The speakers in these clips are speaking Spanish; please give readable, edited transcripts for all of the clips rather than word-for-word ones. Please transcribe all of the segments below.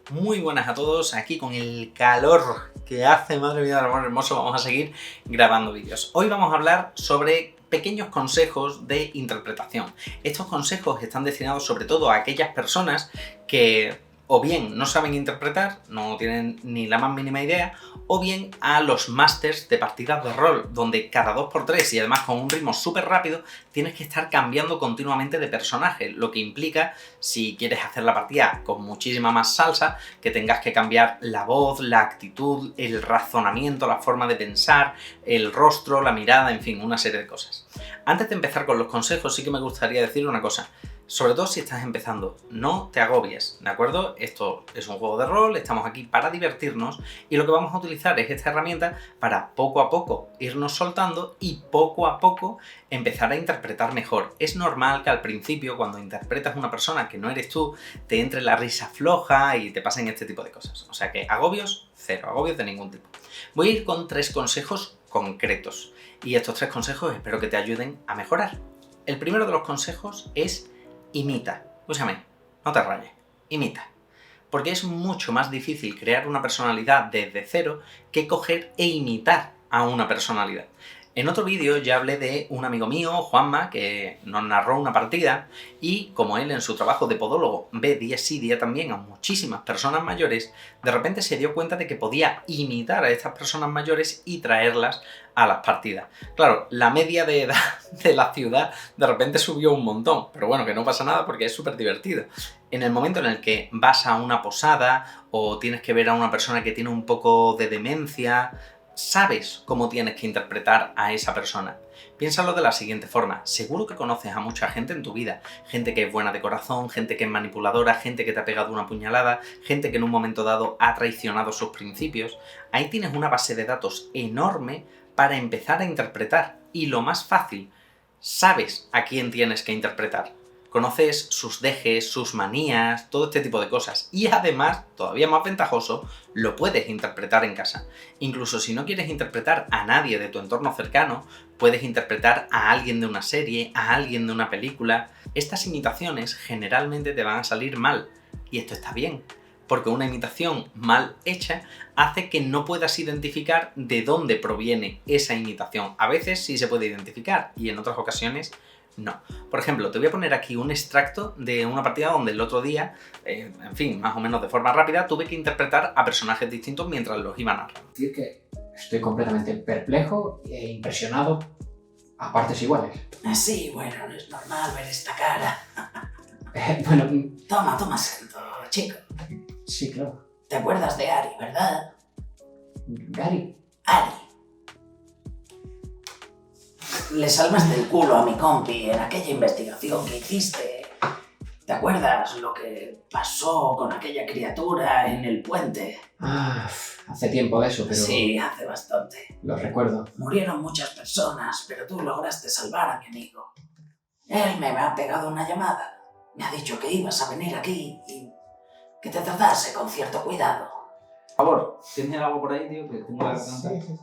Muy buenas a todos, aquí con el calor que hace, madre mía del amor hermoso, vamos a seguir grabando vídeos. Hoy vamos a hablar sobre pequeños consejos de interpretación. Estos consejos están destinados sobre todo a aquellas personas que o bien no saben interpretar, no tienen ni la más mínima idea, o bien a los másters de partidas de rol, donde cada 2x3 y además con un ritmo súper rápido tienes que estar cambiando continuamente de personaje, lo que implica, si quieres hacer la partida con muchísima más salsa, que tengas que cambiar la voz, la actitud, el razonamiento, la forma de pensar, el rostro, la mirada, en fin, una serie de cosas. Antes de empezar con los consejos, sí que me gustaría decir una cosa. Sobre todo si estás empezando, no te agobies, ¿de acuerdo? Esto es un juego de rol, estamos aquí para divertirnos y lo que vamos a utilizar es esta herramienta para poco a poco irnos soltando y poco a poco empezar a interpretar mejor. Es normal que al principio, cuando interpretas a una persona que no eres tú, te entre la risa floja y te pasen este tipo de cosas. O sea que agobios, cero, agobios de ningún tipo. Voy a ir con 3 consejos concretos y estos 3 consejos espero que te ayuden a mejorar. El primero de los consejos es imita. Escúchame, no te rayes, imita. Porque es mucho más difícil crear una personalidad desde cero que coger e imitar a una personalidad. En otro vídeo ya hablé de un amigo mío, Juanma, que nos narró una partida y como él en su trabajo de podólogo ve día sí día también a muchísimas personas mayores, de repente se dio cuenta de que podía imitar a estas personas mayores y traerlas a las partidas. Claro, la media de edad de la ciudad de repente subió un montón, pero bueno, que no pasa nada porque es súper divertido. En el momento en el que vas a una posada o tienes que ver a una persona que tiene un poco de demencia, sabes cómo tienes que interpretar a esa persona. Piénsalo de la siguiente forma, seguro que conoces a mucha gente en tu vida, gente que es buena de corazón, gente que es manipuladora, gente que te ha pegado una puñalada, gente que en un momento dado ha traicionado sus principios. Ahí tienes una base de datos enorme para empezar a interpretar, y lo más fácil, sabes a quién tienes que interpretar. Conoces sus dejes, sus manías, todo este tipo de cosas. Y además, todavía más ventajoso, lo puedes interpretar en casa. Incluso si no quieres interpretar a nadie de tu entorno cercano, puedes interpretar a alguien de una serie, a alguien de una película. Estas imitaciones generalmente te van a salir mal. Y esto está bien, porque una imitación mal hecha hace que no puedas identificar de dónde proviene esa imitación. A veces sí se puede identificar y en otras ocasiones no. Por ejemplo, te voy a poner aquí un extracto de una partida donde el otro día, en fin, más o menos de forma rápida, tuve que interpretar a personajes distintos mientras los iba narrando. Decir que estoy completamente perplejo e impresionado a partes iguales. Sí, bueno, no es normal ver esta cara. Bueno, Toma asiento, chico. sí, claro. ¿Te acuerdas de Ari, verdad? Gary. Ari. Le salvaste el culo a mi compi en aquella investigación que hiciste. ¿Te acuerdas lo que pasó con aquella criatura en el puente? Hace tiempo de eso, pero Sí, hace bastante. lo recuerdo. Murieron muchas personas, pero tú lograste salvar a mi amigo. Él me ha pegado una llamada. Me ha dicho que ibas a venir aquí y que te tratase con cierto cuidado. Por favor, ¿tienes algo por ahí, tío? Que tengo la garganta. Sí.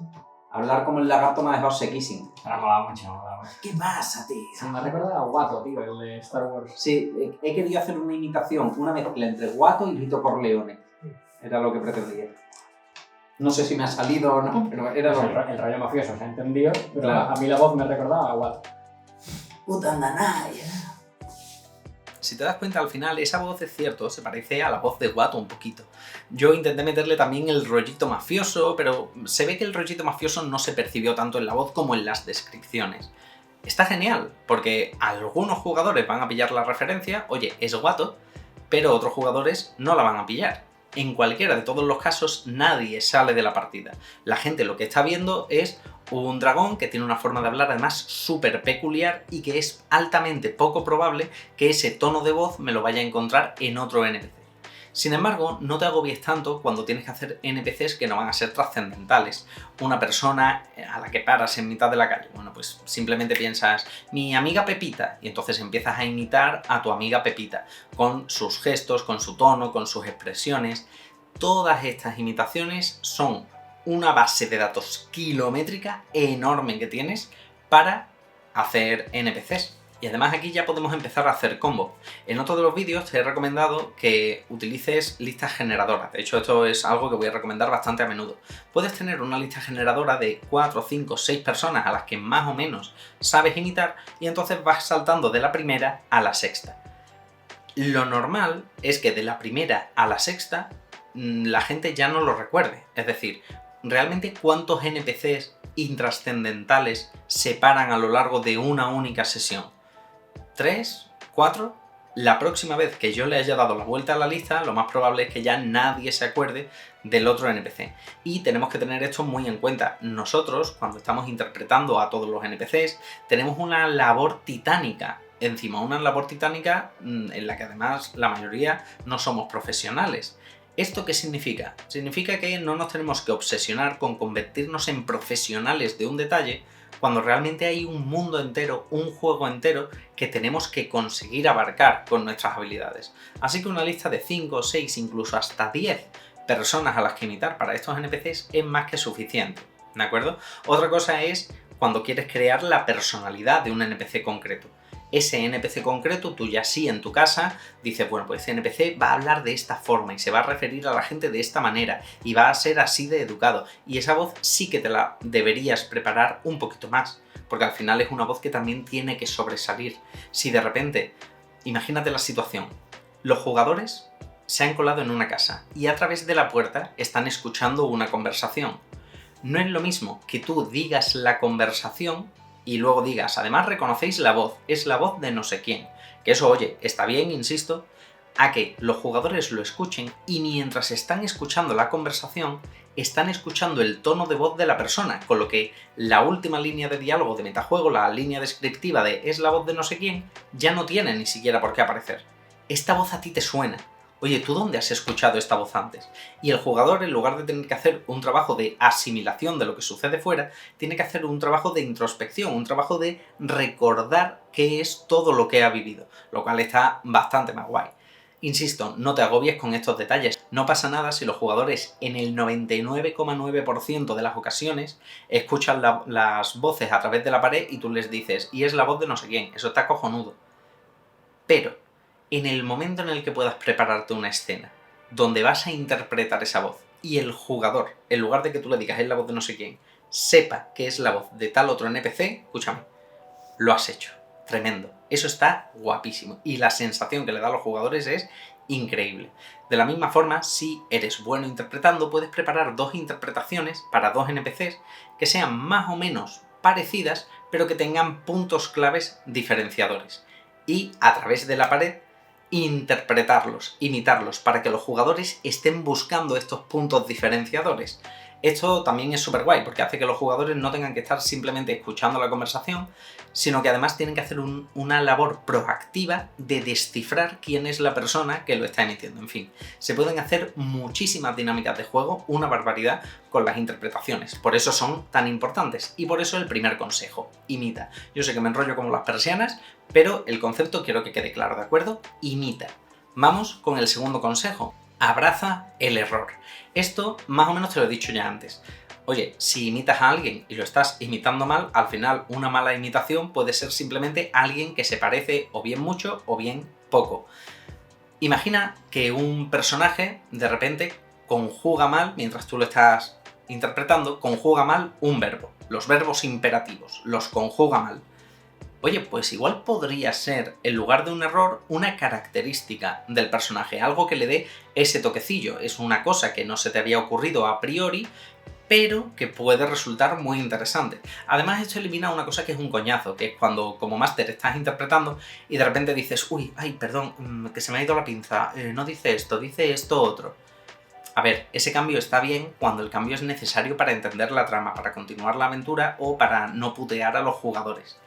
Hablar como el lagarto me ha dejado sequísimo. Me ha molado mucho, me ha molado mucho. ¿Qué pasa, tío? Se me ha recordado a Watto, tío, el de Star Wars. Sí, he querido hacer una imitación, una mezcla entre Watto y Vito Corleone. Era lo que pretendía. No sé si me ha salido o no, pero era lo que... El rollo mafioso, se ha entendido, pero Claro. a mí la voz me recordaba a Watto. Utandanaya. Si te das cuenta, al final, esa voz, es cierto, se parece a la voz de Watto un poquito. Yo intenté meterle también el rollito mafioso, pero se ve que el rollito mafioso no se percibió tanto en la voz como en las descripciones. Está genial, porque algunos jugadores van a pillar la referencia, oye, es Watto, pero otros jugadores no la van a pillar. En cualquiera de todos los casos, nadie sale de la partida. La gente lo que está viendo es un dragón que tiene una forma de hablar además súper peculiar y que es altamente poco probable que ese tono de voz me lo vaya a encontrar en otro NPC. Sin embargo, no te agobies tanto cuando tienes que hacer NPCs que no van a ser trascendentales. Una persona a la que paras en mitad de la calle, bueno, pues simplemente piensas, mi amiga Pepita, y entonces empiezas a imitar a tu amiga Pepita, con sus gestos, con su tono, con sus expresiones. Todas estas imitaciones son una base de datos kilométrica enorme que tienes para hacer NPCs. Y además aquí ya podemos empezar a hacer combos. En otro de los vídeos te he recomendado que utilices listas generadoras. De hecho, esto es algo que voy a recomendar bastante a menudo. Puedes tener una lista generadora de 4, 5, 6 personas a las que más o menos sabes imitar y entonces vas saltando de la primera a la sexta. Lo normal es que de la primera a la sexta la gente ya no lo recuerde. Es decir, realmente cuántos NPCs intrascendentales se paran a lo largo de una única sesión. ¿3? ¿4? La próxima vez que yo le haya dado la vuelta a la lista, lo más probable es que ya nadie se acuerde del otro NPC. Y tenemos que tener esto muy en cuenta. Nosotros, cuando estamos interpretando a todos los NPCs, tenemos una labor titánica encima. Una labor titánica en la que además la mayoría no somos profesionales. ¿Esto qué significa? Significa que no nos tenemos que obsesionar con convertirnos en profesionales de un detalle, cuando realmente hay un mundo entero, un juego entero que tenemos que conseguir abarcar con nuestras habilidades. Así que una lista de 5, 6, incluso hasta 10 personas a las que imitar para estos NPCs es más que suficiente, ¿de acuerdo? Otra cosa es cuando quieres crear la personalidad de un NPC concreto. Ese NPC concreto, tú ya sí en tu casa dices, bueno, pues ese NPC va a hablar de esta forma y se va a referir a la gente de esta manera y va a ser así de educado. Y esa voz sí que te la deberías preparar un poquito más, porque al final es una voz que también tiene que sobresalir. Si de repente, imagínate la situación, los jugadores se han colado en una casa y a través de la puerta están escuchando una conversación. No es lo mismo que tú digas la conversación y luego digas, además reconocéis la voz, es la voz de no sé quién. Que eso, oye, está bien, insisto, a que los jugadores lo escuchen y mientras están escuchando la conversación, están escuchando el tono de voz de la persona, con lo que la última línea de diálogo de metajuego, la línea descriptiva de es la voz de no sé quién, ya no tiene ni siquiera por qué aparecer. Esta voz a ti te suena. Oye, ¿tú dónde has escuchado esta voz antes? Y el jugador, en lugar de tener que hacer un trabajo de asimilación de lo que sucede fuera, tiene que hacer un trabajo de introspección, un trabajo de recordar qué es todo lo que ha vivido, lo cual está bastante más guay. Insisto, no te agobies con estos detalles. No pasa nada si los jugadores en el 99,9% de las ocasiones escuchan las voces a través de la pared y tú les dices, y es la voz de no sé quién, eso está cojonudo. Pero en el momento en el que puedas prepararte una escena donde vas a interpretar esa voz y el jugador, en lugar de que tú le digas es la voz de no sé quién, sepa que es la voz de tal otro NPC, escúchame, lo has hecho. Tremendo. Eso está guapísimo. Y la sensación que le da a los jugadores es increíble. De la misma forma, si eres bueno interpretando, puedes preparar 2 interpretaciones para 2 NPCs que sean más o menos parecidas, pero que tengan puntos claves diferenciadores. Y a través de la pared interpretarlos, imitarlos, para que los jugadores estén buscando estos puntos diferenciadores. Esto también es súper guay, porque hace que los jugadores no tengan que estar simplemente escuchando la conversación, sino que además tienen que hacer una labor proactiva de descifrar quién es la persona que lo está emitiendo. En fin, se pueden hacer muchísimas dinámicas de juego, una barbaridad, con las interpretaciones. Por eso son tan importantes. Y por eso el primer consejo, imita. Yo sé que me enrollo como las persianas, pero el concepto quiero que quede claro, ¿de acuerdo? Imita. Vamos con el segundo consejo. Abraza el error. Esto más o menos te lo he dicho ya antes. Oye, si imitas a alguien y lo estás imitando mal, al final una mala imitación puede ser simplemente alguien que se parece o bien mucho o bien poco. Imagina que un personaje de repente conjuga mal, mientras tú lo estás interpretando, conjuga mal un verbo. Los verbos imperativos, los conjuga mal. Oye, pues igual podría ser, en lugar de un error, una característica del personaje, algo que le dé ese toquecillo. Es una cosa que no se te había ocurrido a priori, pero que puede resultar muy interesante. Además, esto elimina una cosa que es un coñazo, que es cuando como máster estás interpretando y de repente dices, uy, ay, perdón, que se me ha ido la pinza, no dice esto otro. A ver, ese cambio está bien cuando el cambio es necesario para entender la trama, para continuar la aventura o para no putear a los jugadores.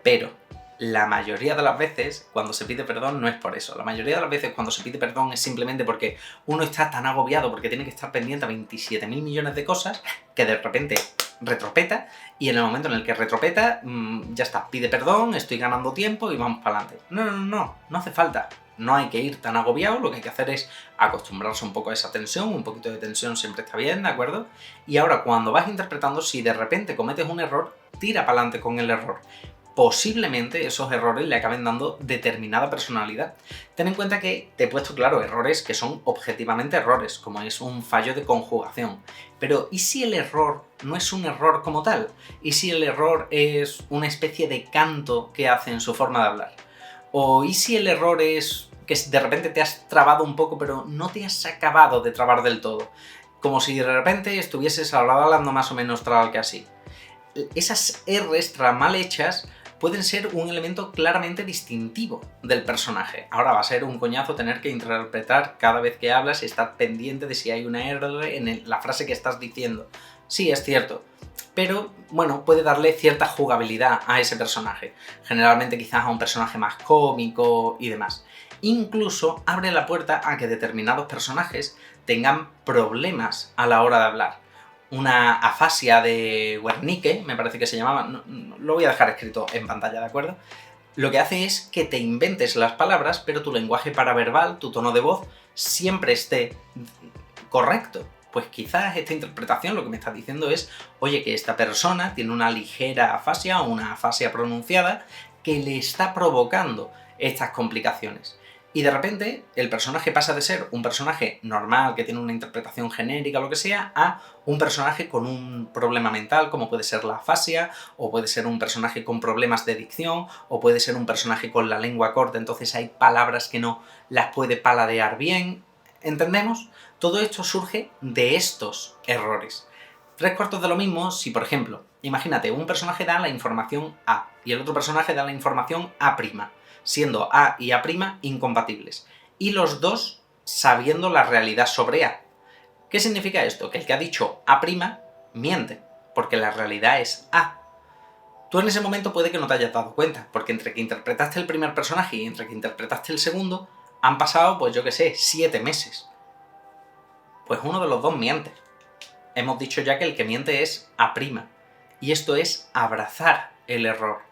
Pero la mayoría de las veces cuando se pide perdón no es por eso. La mayoría de las veces cuando se pide perdón es simplemente porque uno está tan agobiado porque tiene que estar pendiente a 27.000 millones de cosas que de repente retropeta y en el momento en el que retropeta ya está, pide perdón, estoy ganando tiempo y vamos para adelante. No hace falta. No hay que ir tan agobiado, lo que hay que hacer es acostumbrarse un poco a esa tensión, un poquito de tensión siempre está bien, ¿de acuerdo? Y ahora cuando vas interpretando, si de repente cometes un error, tira para adelante con el error. posiblemente esos errores le acaben dando determinada personalidad. Ten en cuenta que te he puesto, claro, errores que son objetivamente errores, como es un fallo de conjugación. Pero ¿y si el error no es un error como tal? ¿Y si el error es una especie de canto que hace en su forma de hablar? ¿O y si el error es que de repente te has trabado un poco, pero no te has acabado de trabar del todo? Como si de repente estuvieses hablando más o menos trabal que así. Esas R's mal hechas pueden ser un elemento claramente distintivo del personaje. Ahora va a ser un coñazo tener que interpretar cada vez que hablas y estar pendiente de si hay una R en la frase que estás diciendo. Sí, es cierto, pero bueno, puede darle cierta jugabilidad a ese personaje. Generalmente quizás a un personaje más cómico y demás. Incluso abre la puerta a que determinados personajes tengan problemas a la hora de hablar. Una afasia de Wernicke, me parece que se llamaba, no, lo voy a dejar escrito en pantalla, ¿de acuerdo? Lo que hace es que te inventes las palabras, pero tu lenguaje paraverbal, tu tono de voz, siempre esté correcto. Pues quizás esta interpretación lo que me está diciendo es, oye, que esta persona tiene una ligera afasia o una afasia pronunciada que le está provocando estas complicaciones. Y de repente el personaje pasa de ser un personaje normal que tiene una interpretación genérica o lo que sea, a un personaje con un problema mental, como puede ser la afasia, o puede ser un personaje con problemas de dicción, o puede ser un personaje con la lengua corta, entonces hay palabras que no las puede paladear bien. ¿Entendemos? Todo esto surge de estos errores. 3/4 de lo mismo si, por ejemplo, imagínate, un personaje da la información A y el otro personaje da la información A', siendo A y A' incompatibles, y los dos sabiendo la realidad sobre A. ¿Qué significa esto? Que el que ha dicho A' miente, porque la realidad es A. Tú en ese momento puede que no te hayas dado cuenta, porque entre que interpretaste el primer personaje y entre que interpretaste el segundo, han pasado, pues yo qué sé, 7 meses. Pues uno de los dos miente. Hemos dicho ya que el que miente es A', y esto es abrazar el error.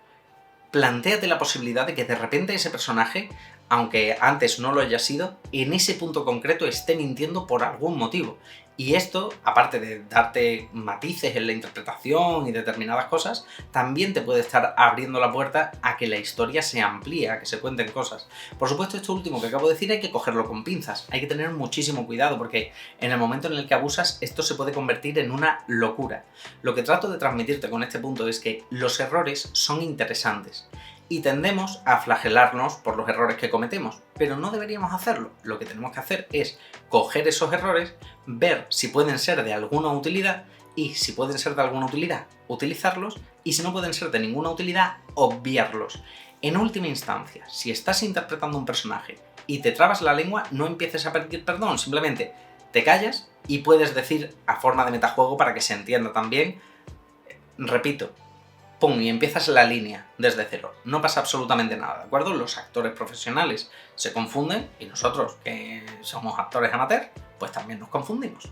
Plantéate la posibilidad de que de repente ese personaje, aunque antes no lo haya sido, en ese punto concreto esté mintiendo por algún motivo. Y esto, aparte de darte matices en la interpretación y determinadas cosas, también te puede estar abriendo la puerta a que la historia se amplíe, a que se cuenten cosas. Por supuesto, esto último que acabo de decir hay que cogerlo con pinzas, hay que tener muchísimo cuidado porque en el momento en el que abusas esto se puede convertir en una locura. Lo que trato de transmitirte con este punto es que los errores son interesantes. Y tendemos a flagelarnos por los errores que cometemos, pero no deberíamos hacerlo. Lo que tenemos que hacer es coger esos errores, ver si pueden ser de alguna utilidad y si pueden ser de alguna utilidad, utilizarlos y si no pueden ser de ninguna utilidad, obviarlos. En última instancia, si estás interpretando un personaje y te trabas la lengua, no empieces a pedir perdón, simplemente te callas y puedes decir a forma de metajuego para que se entienda también, repito, ¡pum! Y empiezas la línea desde cero. No pasa absolutamente nada, ¿de acuerdo? Los actores profesionales se confunden y nosotros, que somos actores amateur, pues también nos confundimos.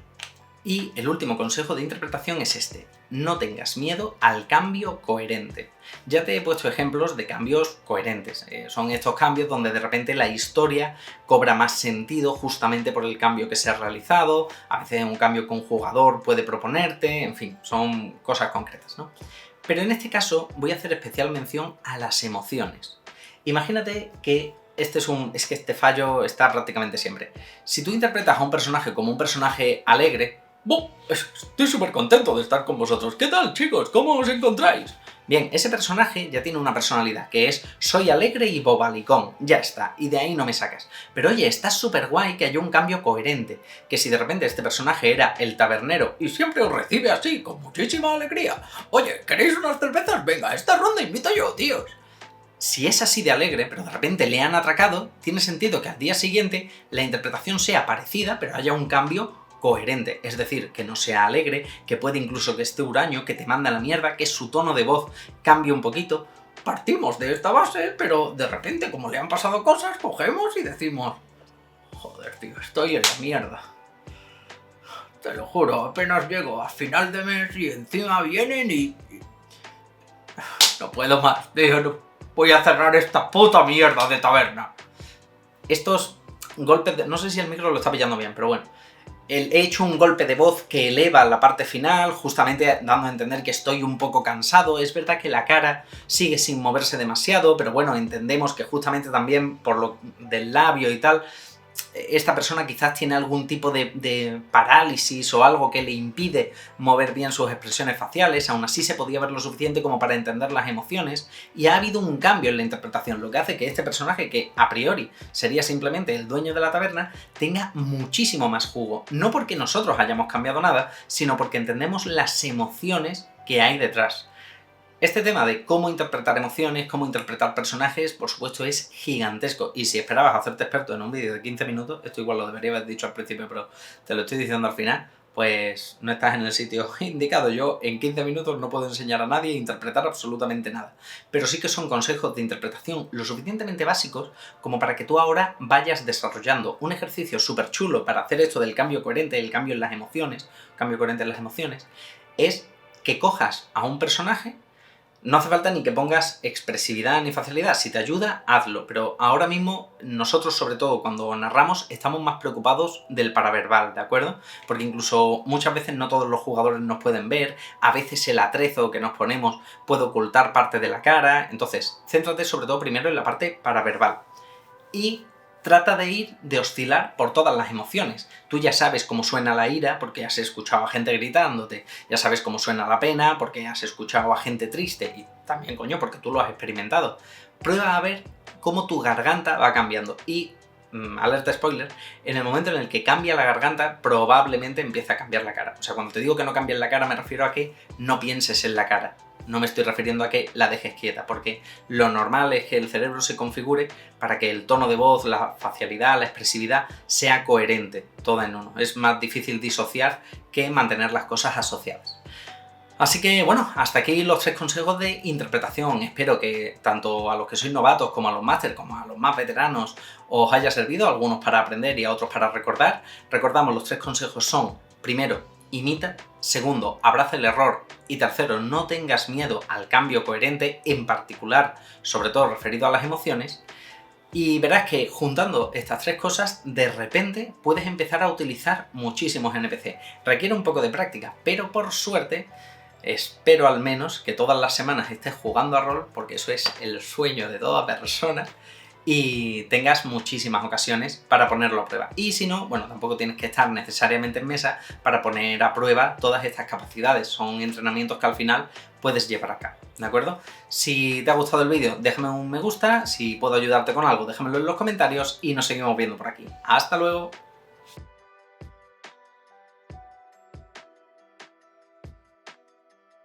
Y el último consejo de interpretación es este. No tengas miedo al cambio coherente. Ya te he puesto ejemplos de cambios coherentes. Son estos cambios donde de repente la historia cobra más sentido justamente por el cambio que se ha realizado. A veces un cambio que un jugador puede proponerte, en fin, son cosas concretas, ¿no? Pero en este caso voy a hacer especial mención a las emociones. Imagínate que es que este fallo está prácticamente siempre. Si tú interpretas a un personaje como un personaje alegre, ¡buh! Estoy súper contento de estar con vosotros. ¿Qué tal, chicos? ¿Cómo os encontráis? Bien, ese personaje ya tiene una personalidad, que es soy alegre y bobalicón, ya está, y de ahí no me sacas. Pero oye, está súper guay que haya un cambio coherente, que si de repente este personaje era el tabernero y siempre os recibe así, con muchísima alegría. Oye, ¿queréis unas cervezas? Venga, esta ronda invito yo, tíos. Si es así de alegre, pero de repente le han atracado, tiene sentido que al día siguiente la interpretación sea parecida, pero haya un cambio coherente, es decir, que no sea alegre, que puede incluso que esté huraño, que te manda a la mierda, que su tono de voz cambie un poquito. Partimos de esta base, pero de repente, como le han pasado cosas, cogemos y decimos: joder, tío, estoy en la mierda. Te lo juro, apenas llego a final de mes y encima vienen y... no puedo más, tío, no voy a cerrar esta puta mierda de taberna. Estos golpes de... no sé si el micro lo está pillando bien, pero bueno. He hecho un golpe de voz que eleva la parte final, justamente dando a entender que estoy un poco cansado. Es verdad que la cara sigue sin moverse demasiado, pero bueno, entendemos que justamente también por lo del labio y tal, esta persona quizás tiene algún tipo de parálisis o algo que le impide mover bien sus expresiones faciales. Aún así se podía ver lo suficiente como para entender las emociones, y ha habido un cambio en la interpretación, lo que hace que este personaje, que a priori sería simplemente el dueño de la taberna, tenga muchísimo más jugo. No porque nosotros hayamos cambiado nada, sino porque entendemos las emociones que hay detrás. Este tema de cómo interpretar emociones, cómo interpretar personajes, por supuesto es gigantesco, y si esperabas hacerte experto en un vídeo de 15 minutos, esto igual lo debería haber dicho al principio, pero te lo estoy diciendo al final, pues no estás en el sitio indicado. Yo en 15 minutos no puedo enseñar a nadie a interpretar absolutamente nada, pero sí que son consejos de interpretación lo suficientemente básicos como para que tú ahora vayas desarrollando un ejercicio súper chulo para hacer esto del cambio coherente, el cambio en las emociones, cambio coherente en las emociones, es que cojas a un personaje. No hace falta ni que pongas expresividad ni facilidad, si te ayuda, hazlo, pero ahora mismo nosotros, sobre todo cuando narramos, estamos más preocupados del paraverbal, ¿de acuerdo? Porque incluso muchas veces no todos los jugadores nos pueden ver, a veces el atrezo que nos ponemos puede ocultar parte de la cara, entonces céntrate sobre todo primero en la parte paraverbal. Y trata de oscilar por todas las emociones. Tú ya sabes cómo suena la ira porque has escuchado a gente gritándote, ya sabes cómo suena la pena porque has escuchado a gente triste, y también, coño, porque tú lo has experimentado. Prueba a ver cómo tu garganta va cambiando, y, alerta spoiler, en el momento en el que cambia la garganta, probablemente empiece a cambiar la cara. O sea, cuando te digo que no cambies la cara, me refiero a que no pienses en la cara. No me estoy refiriendo a que la dejes quieta, porque lo normal es que el cerebro se configure para que el tono de voz, la facialidad, la expresividad sea coherente, toda en uno. Es más difícil disociar que mantener las cosas asociadas. Así que bueno, hasta aquí los 3 consejos de interpretación. Espero que tanto a los que sois novatos como a los máster, como a los más veteranos, os haya servido, algunos para aprender y a otros para recordar. Recordamos, los 3 consejos son: primero, imita; segundo, abraza el error; y tercero, no tengas miedo al cambio coherente, en particular, sobre todo referido a las emociones. Y verás que juntando estas 3 cosas, de repente puedes empezar a utilizar muchísimos NPC. Requiere un poco de práctica, pero por suerte, espero al menos que todas las semanas estés jugando a rol, porque eso es el sueño de toda persona, y tengas muchísimas ocasiones para ponerlo a prueba. Y si no, bueno, tampoco tienes que estar necesariamente en mesa para poner a prueba todas estas capacidades. Son entrenamientos que al final puedes llevar a cabo, ¿de acuerdo? Si te ha gustado el vídeo, déjame un me gusta. Si puedo ayudarte con algo, déjamelo en los comentarios, y nos seguimos viendo por aquí. ¡Hasta luego!